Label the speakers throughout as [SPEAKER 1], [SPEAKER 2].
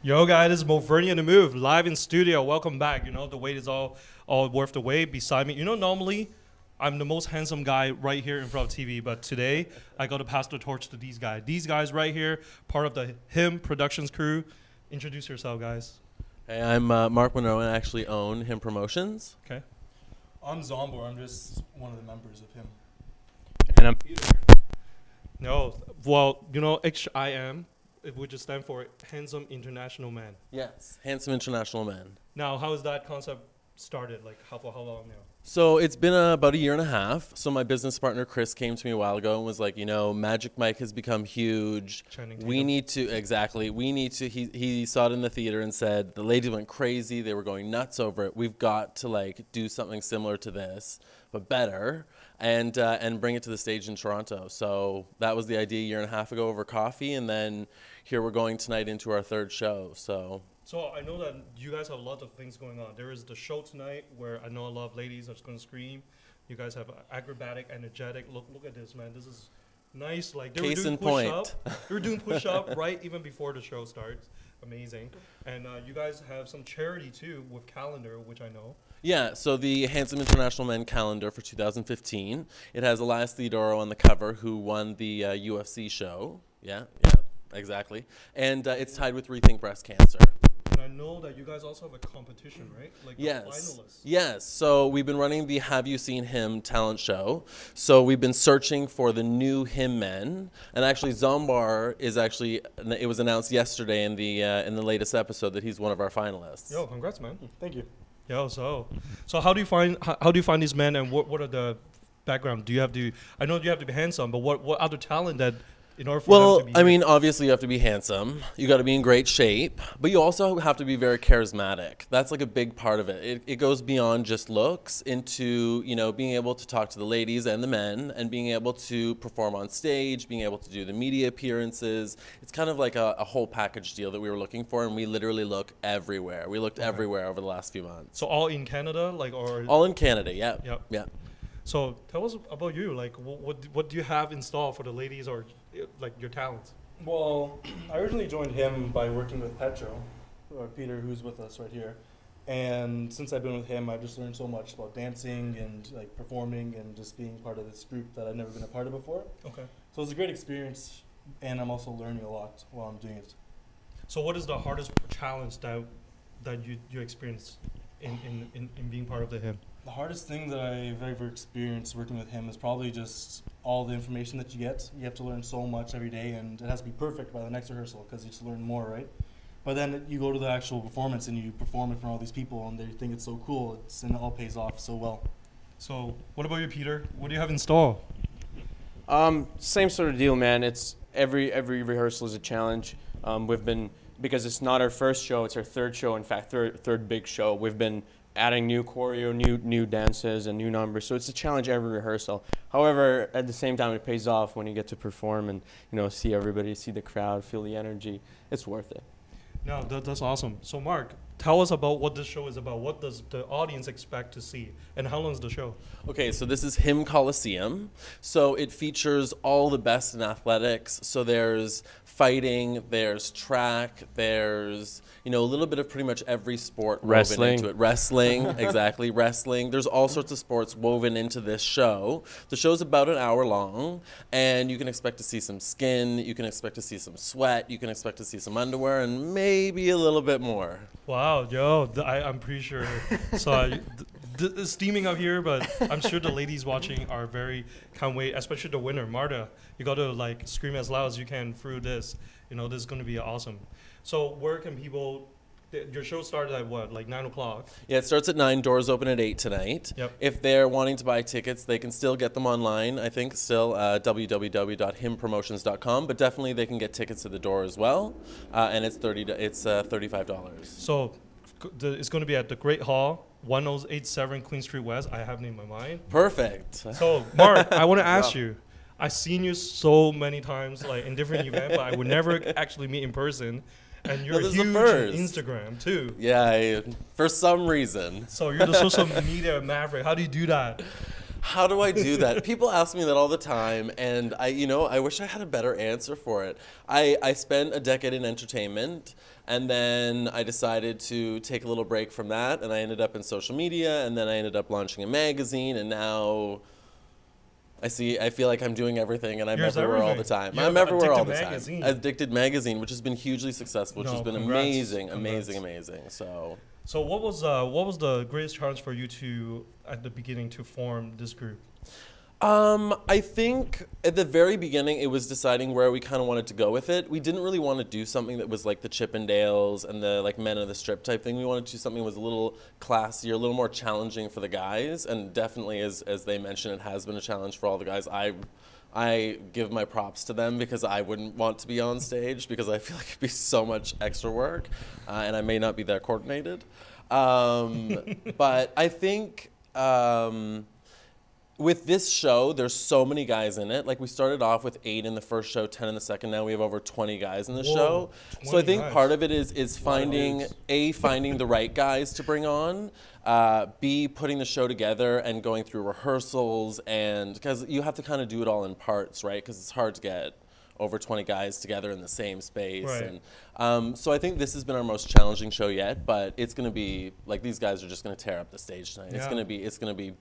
[SPEAKER 1] Yo, guys, this is MoVernie on the Move, live in studio. Welcome back. You know, the wait is all worth the wait. Beside me, you know, normally I'm the most handsome guy right here in front of TV, but today I got to pass the torch to these guys. These guys right here, part of the HiM Productions crew. Introduce yourself, guys.
[SPEAKER 2] Hey, I'm Mark Monroe, and I actually own HiM Promotions.
[SPEAKER 1] Okay.
[SPEAKER 3] I'm Zsombor. I'm just one of the members of HiM.
[SPEAKER 4] And I'm Peter.
[SPEAKER 1] No, well, you know, HIM, it would just stand for Handsome International Man.
[SPEAKER 2] Yes, Handsome International Man.
[SPEAKER 1] Now, how is that concept started? Like, for how long now?
[SPEAKER 2] So it's been about a year and a half. So my business partner, Chris, came to me a while ago and was like, you know, Magic Mike has become huge. We need to, he saw it in the theater and said, the ladies went crazy. They were going nuts over it. We've got to, like, do something similar to this, but better, and bring it to the stage in Toronto. So that was the idea a year and a half ago over coffee. And then here we're going tonight into our third show. So
[SPEAKER 1] I know that you guys have a lot of things going on. There is the show tonight where I know a lot of ladies are just going to scream. You guys have acrobatic, energetic. Look at this, man. This is nice. Like, they were doing push-up. They were doing push-up right even before the show starts. Amazing. And you guys have some charity, too, with calendar, which I know.
[SPEAKER 2] Yeah, so the Handsome International Men calendar for 2015. It has Elias Theodoro on the cover, who won the UFC show. Yeah, exactly. And it's tied with Rethink Breast Cancer.
[SPEAKER 1] And I know that you guys also have a competition, right? Like the finalists.
[SPEAKER 2] Yes. So we've been running the Have You Seen Him talent show. So we've been searching for the new HiM men. And actually, Zsombor is actually, it was announced yesterday in the latest episode that he's one of our finalists.
[SPEAKER 1] Yo, congrats, man.
[SPEAKER 3] Thank you.
[SPEAKER 1] Yo, so how do you find these men, and what are the background? Do you have to? I know you have to be handsome, but what other talent that in order for them to be?
[SPEAKER 2] I mean, obviously you have to be handsome. You got to be in great shape, but you also have to be very charismatic. That's like a big part of it. It goes beyond just looks into, you know, being able to talk to the ladies and the men, and being able to perform on stage, being able to do the media appearances. It's kind of like a whole package deal that we were looking for, and we literally look everywhere. We looked everywhere over the last few months.
[SPEAKER 1] So all in Canada, like, or
[SPEAKER 2] all in Canada, yeah.
[SPEAKER 1] Yep.
[SPEAKER 2] Yeah.
[SPEAKER 1] So tell us about you. Like, what do you have in store for the ladies, or like your talents?
[SPEAKER 3] Well, I originally joined HiM by working with Petro, or Peter, who's with us right here. And since I've been with HiM, I've just learned so much about dancing and like performing and just being part of this group that I've never been a part of before.
[SPEAKER 1] Okay.
[SPEAKER 3] So it's a great experience, and I'm also learning a lot while I'm doing it.
[SPEAKER 1] So what is the hardest challenge that you experience in being part of the HiM?
[SPEAKER 3] The hardest thing that I've ever experienced working with HiM is probably just all the information that you get. You have to learn so much every day, and it has to be perfect by the next rehearsal because you just learn more, right? But then you go to the actual performance and you perform it for all these people, and they think it's so cool, and it all pays off so well.
[SPEAKER 1] So what about you, Peter? What do you have in store?
[SPEAKER 4] Same sort of deal, man. It's every rehearsal is a challenge. Because it's not our first show, it's our third show. In fact, third big show. We've been adding new choreo, new dances, and new numbers. So it's a challenge every rehearsal. However, at the same time, it pays off when you get to perform and, you know, see everybody, see the crowd, feel the energy. It's worth it.
[SPEAKER 1] No, that's awesome. So Mark, tell us about what this show is about. What does the audience expect to see, and how long is the show?
[SPEAKER 2] Okay, so this is HiM Coliseum. So it features all the best in athletics. So there's fighting, there's track, there's, you know, a little bit of pretty much every sport woven into it. Wrestling, exactly, wrestling. There's all sorts of sports woven into this show. The show's about an hour long, and you can expect to see some skin, you can expect to see some sweat, you can expect to see some underwear, and maybe a little bit more.
[SPEAKER 1] Wow, yo, I'm pretty sure. So it's steaming up here, but I'm sure the ladies watching are can't wait, especially the winner, Marta. You got to like scream as loud as you can through this. You know, this is going to be awesome. So where can people, your show started at what, like 9 o'clock?
[SPEAKER 2] Yeah, it starts at 9, doors open at 8 tonight.
[SPEAKER 1] Yep.
[SPEAKER 2] If they're wanting to buy tickets, they can still get them online, I think, still, www.himpromotions.com, but definitely they can get tickets at the door as well, and it's $35.
[SPEAKER 1] So it's going to be at the Great Hall, 1087 Queen Street West. I have it in my mind.
[SPEAKER 2] Perfect.
[SPEAKER 1] So, Mark, I want to ask you, I've seen you so many times, like in different events, but I would never actually meet in person. And you're huge on Instagram too.
[SPEAKER 2] Yeah, for some reason.
[SPEAKER 1] So you're the social media maverick. How do you do that?
[SPEAKER 2] How do I do that? People ask me that all the time, and I wish I had a better answer for it. I spent a decade in entertainment, and then I decided to take a little break from that, and I ended up in social media, and then I ended up launching a magazine, and now I feel like I'm doing everything, and I'm everywhere all the time. I'm everywhere all the time. Addicted Magazine, which has been hugely successful, which has been amazing. So
[SPEAKER 1] what was the greatest challenge for you at the beginning to form this group?
[SPEAKER 2] I think at the very beginning it was deciding where we kind of wanted to go with it. We didn't really want to do something that was like the Chippendales and the like Men of the Strip type thing. We wanted to do something that was a little classier, a little more challenging for the guys, and definitely as they mentioned, it has been a challenge for all the guys. I give my props to them because I wouldn't want to be on stage because I feel like it'd be so much extra work, and I may not be that coordinated. But I think with this show, there's so many guys in it. Like, we started off with 8 in the first show, 10 in the second. Now we have over 20 guys in the show. So I think part of it is finding the right guys to bring on, B, putting the show together and going through rehearsals, and because you have to kind of do it all in parts, right? Because it's hard to get over 20 guys together in the same space.
[SPEAKER 1] Right.
[SPEAKER 2] And so I think this has been our most challenging show yet, but it's going to be, like, these guys are just going to tear up the stage tonight. Yeah. It's going to be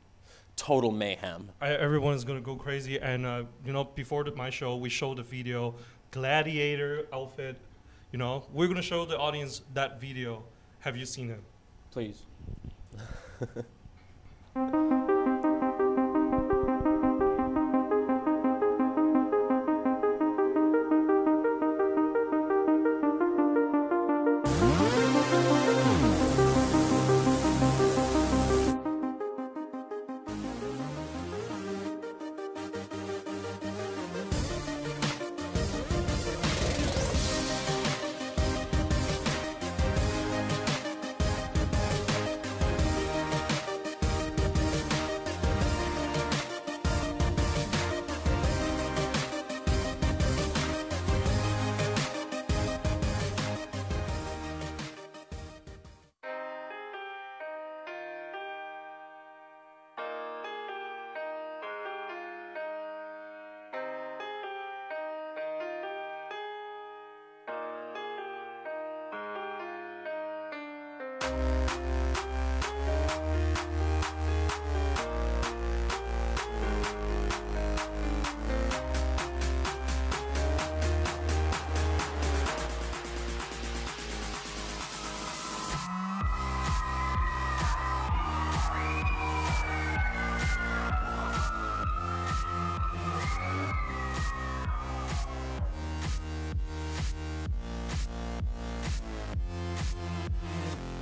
[SPEAKER 2] total mayhem.
[SPEAKER 1] Everyone is going to go crazy. And, before my show, we showed the video, gladiator outfit. We're going to show the audience that video. Have you seen it?
[SPEAKER 4] Please.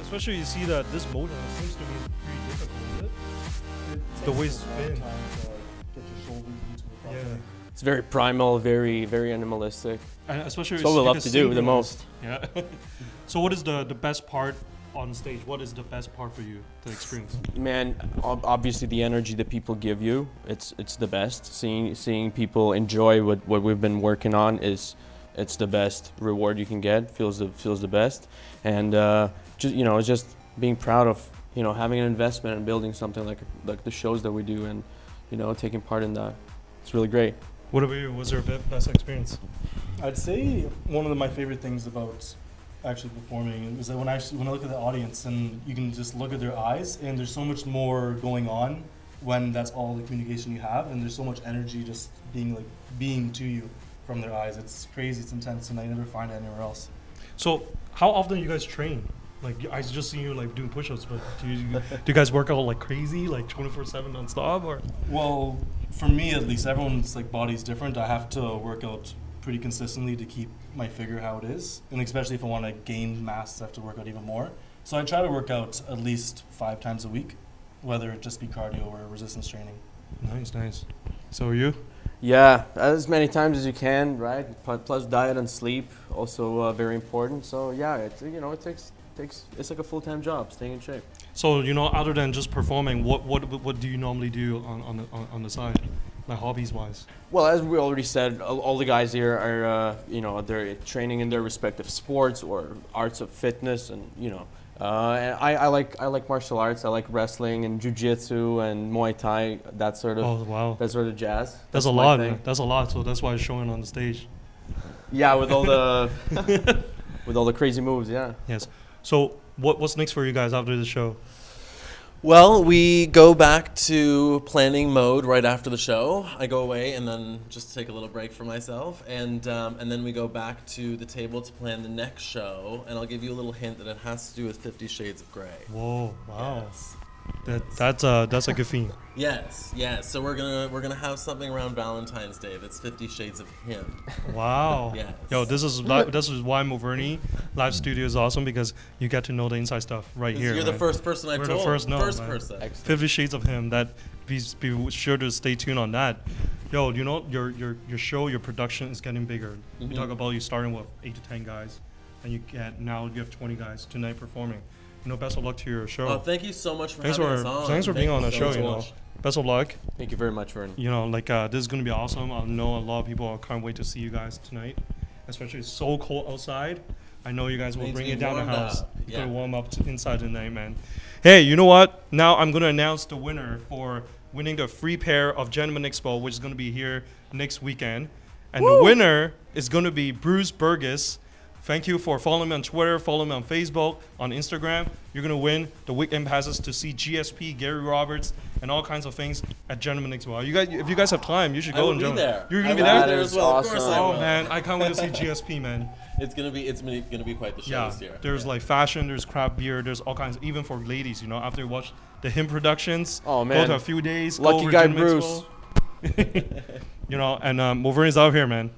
[SPEAKER 1] Especially you see that this motion seems to be pretty difficult, isn't it? The way it's spin.
[SPEAKER 3] Get your shoulders into the proper.
[SPEAKER 4] It's very primal, very, very animalistic.
[SPEAKER 1] And especially
[SPEAKER 4] it's what we love to do the most.
[SPEAKER 1] Yeah. So what is the best part on stage? What is the best part for you to experience?
[SPEAKER 4] Man, obviously the energy that people give you, it's the best. Seeing people enjoy what we've been working on it's the best reward you can get. Feels the best, and just being proud of having an investment and building something like the shows that we do, and taking part in that. It's really great.
[SPEAKER 1] What about you? Was there a best experience?
[SPEAKER 3] I'd say one of my favorite things about actually performing is that when I look at the audience and you can just look at their eyes, and there's so much more going on when that's all the communication you have, and there's so much energy just being to you from their eyes. It's crazy, it's intense, and I never find it anywhere else.
[SPEAKER 1] So how often do you guys train? Like, I just see you doing push-ups, but do you guys work out like crazy, like 24/7 non-stop, or?
[SPEAKER 3] Well, for me at least, everyone's body's different. I have to work out pretty consistently to keep my figure how it is, and especially if I want to gain mass, I have to work out even more. So I try to work out at least 5 times a week, whether it just be cardio or resistance training.
[SPEAKER 1] Nice. So are you?
[SPEAKER 4] Yeah, as many times as you can, right? Plus diet and sleep, also very important. So yeah, it takes it's like a full-time job, staying in shape.
[SPEAKER 1] So other than just performing, what do you normally do on the side, like hobbies wise?
[SPEAKER 4] Well, as we already said, all the guys here are they're training in their respective sports or arts of fitness, and I like martial arts. I like wrestling and jujitsu and Muay Thai. That sort of that sort of jazz.
[SPEAKER 1] That's a lot, man. That's a lot. So that's why it's showing on the stage.
[SPEAKER 4] Yeah, with all the with all the crazy moves. Yeah.
[SPEAKER 1] Yes. So what's next for you guys after the show?
[SPEAKER 2] Well, we go back to planning mode right after the show. I go away and then just take a little break for myself, and then we go back to the table to plan the next show. And I'll give you a little hint that it has to do with 50 Shades of Grey.
[SPEAKER 1] Whoa! Wow.
[SPEAKER 2] Yes.
[SPEAKER 1] That's a good theme.
[SPEAKER 2] Yes. So we're gonna have something around Valentine's Day that's 50 Shades of HiM.
[SPEAKER 1] Wow.
[SPEAKER 2] Yes.
[SPEAKER 1] Yo, this is why MoVernie Live Studio is awesome, because you get to know the inside stuff right here.
[SPEAKER 2] You're the first person I've told.
[SPEAKER 1] We're the first
[SPEAKER 2] person.
[SPEAKER 1] 50 Shades of HiM. That be sure to stay tuned on that. Yo, you know your show, your production is getting bigger. You talk about you starting with 8 to 10 guys, and you have 20 guys tonight performing. You know, best of luck to your show.
[SPEAKER 2] Oh, thank you so much for having us on.
[SPEAKER 1] Thanks for being on the show. You know, best of luck.
[SPEAKER 4] Thank you very much, Vern.
[SPEAKER 1] You know, like this is gonna be awesome. I know a lot of people can't wait to see you guys tonight, especially it's so cold outside. I know you guys will bring it down the house. You're gonna warm up inside tonight, man. Hey, you know what? Now I'm gonna announce the winner for winning the free pair of Gentleman Expo, which is gonna be here next weekend, and the winner is gonna be Bruce Burgess. Thank you for following me on Twitter, follow me on Facebook, on Instagram. You're going to win the weekend passes to see GSP, Gary Roberts, and all kinds of things at Gentleman Expo. You guys, if you guys have time, you should go and join.
[SPEAKER 2] There.
[SPEAKER 1] You're going to be there?
[SPEAKER 2] That is awesome.
[SPEAKER 1] Oh, man, I can't wait to see GSP, man.
[SPEAKER 2] It's gonna be quite the show this year.
[SPEAKER 1] There's like fashion, there's craft beer, there's all kinds, even for ladies, you know, after you watch the HiM productions.
[SPEAKER 4] Oh, man.
[SPEAKER 1] Go to a few days.
[SPEAKER 4] Lucky guy Bruce.
[SPEAKER 1] You know, and MoVernie's out here, man.